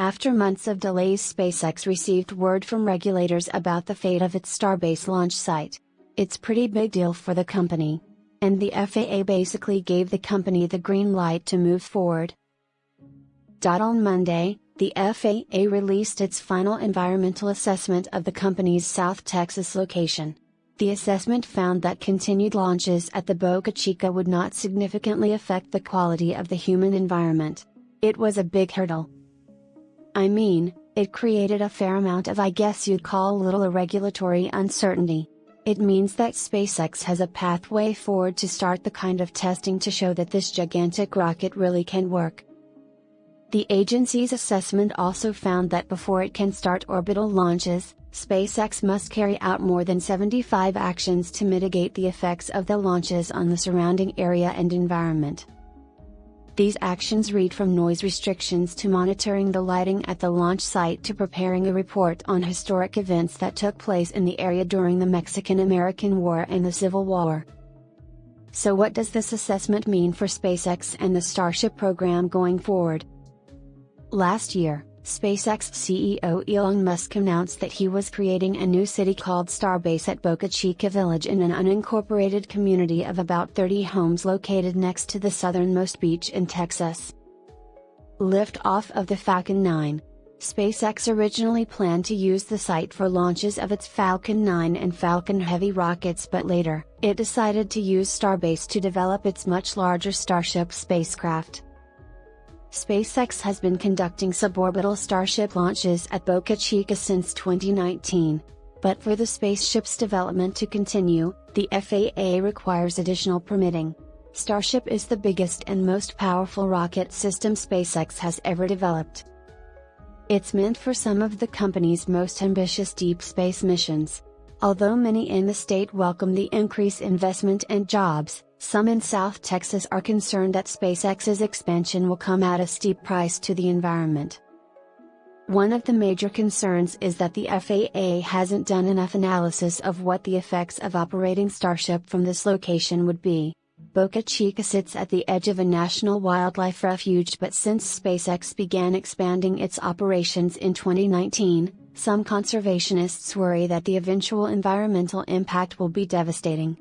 After months of delays, SpaceX received word from regulators about the fate of its Starbase launch site. It's pretty big deal for the company. And the FAA basically gave the company the green light to move forward. On Monday, the FAA released its final environmental assessment of the company's South Texas location. The assessment found that continued launches at the Boca Chica would not significantly affect the quality of the human environment. It was a big hurdle. I mean, it created a fair amount of, I guess you'd call a little, regulatory uncertainty. It means that SpaceX has a pathway forward to start the kind of testing to show that this gigantic rocket really can work. The agency's assessment also found that before it can start orbital launches, SpaceX must carry out more than 75 actions to mitigate the effects of the launches on the surrounding area and environment. These actions read from noise restrictions to monitoring the lighting at the launch site to preparing a report on historic events that took place in the area during the Mexican-American War and the Civil War. So what does this assessment mean for SpaceX and the Starship program going forward? Last year, SpaceX CEO Elon Musk announced that he was creating a new city called Starbase at Boca Chica Village, in an unincorporated community of about 30 homes located next to the southernmost beach in Texas. Liftoff of the Falcon 9. SpaceX originally planned to use the site for launches of its Falcon 9 and Falcon Heavy rockets, but later, it decided to use Starbase to develop its much larger Starship spacecraft. SpaceX has been conducting suborbital Starship launches at Boca Chica since 2019. But for the spaceship's development to continue, the FAA requires additional permitting. Starship is the biggest and most powerful rocket system SpaceX has ever developed. It's meant for some of the company's most ambitious deep space missions. Although many in the state welcome the increased investment and jobs, some in South Texas are concerned that SpaceX's expansion will come at a steep price to the environment. One of the major concerns is that the FAA hasn't done enough analysis of what the effects of operating Starship from this location would be. Boca Chica sits at the edge of a national wildlife refuge, but since SpaceX began expanding its operations in 2019, some conservationists worry that the eventual environmental impact will be devastating.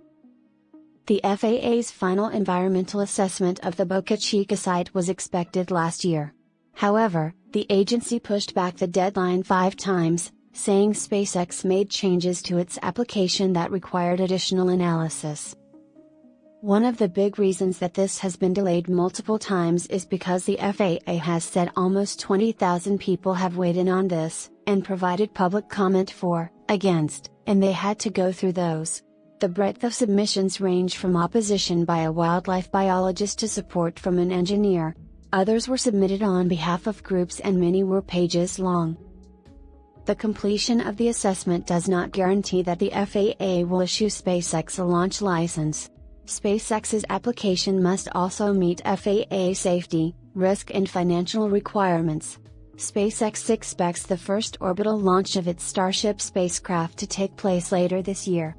The FAA's final environmental assessment of the Boca Chica site was expected last year. However, the agency pushed back the deadline 5 times, saying SpaceX made changes to its application that required additional analysis. One of the big reasons that this has been delayed multiple times is because the FAA has said almost 20,000 people have weighed in on this, and provided public comment for, against, and they had to go through those. The breadth of submissions range from opposition by a wildlife biologist to support from an engineer. Others were submitted on behalf of groups and many were pages long. The completion of the assessment does not guarantee that the FAA will issue SpaceX a launch license. SpaceX's application must also meet FAA safety, risk and financial requirements. SpaceX expects the first orbital launch of its Starship spacecraft to take place later this year.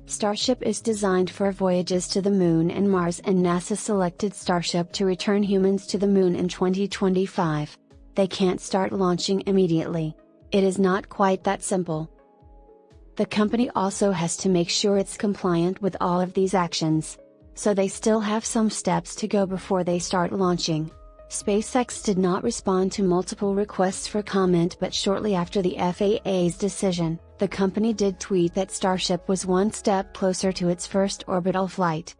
Starship is designed for voyages to the Moon and Mars, and NASA selected Starship to return humans to the Moon in 2025. They can't start launching immediately. It is not quite that simple. The company also has to make sure it's compliant with all of these actions. So they still have some steps to go before they start launching. SpaceX did not respond to multiple requests for comment, but shortly after the FAA's decision, the company did tweet that Starship was one step closer to its first orbital flight.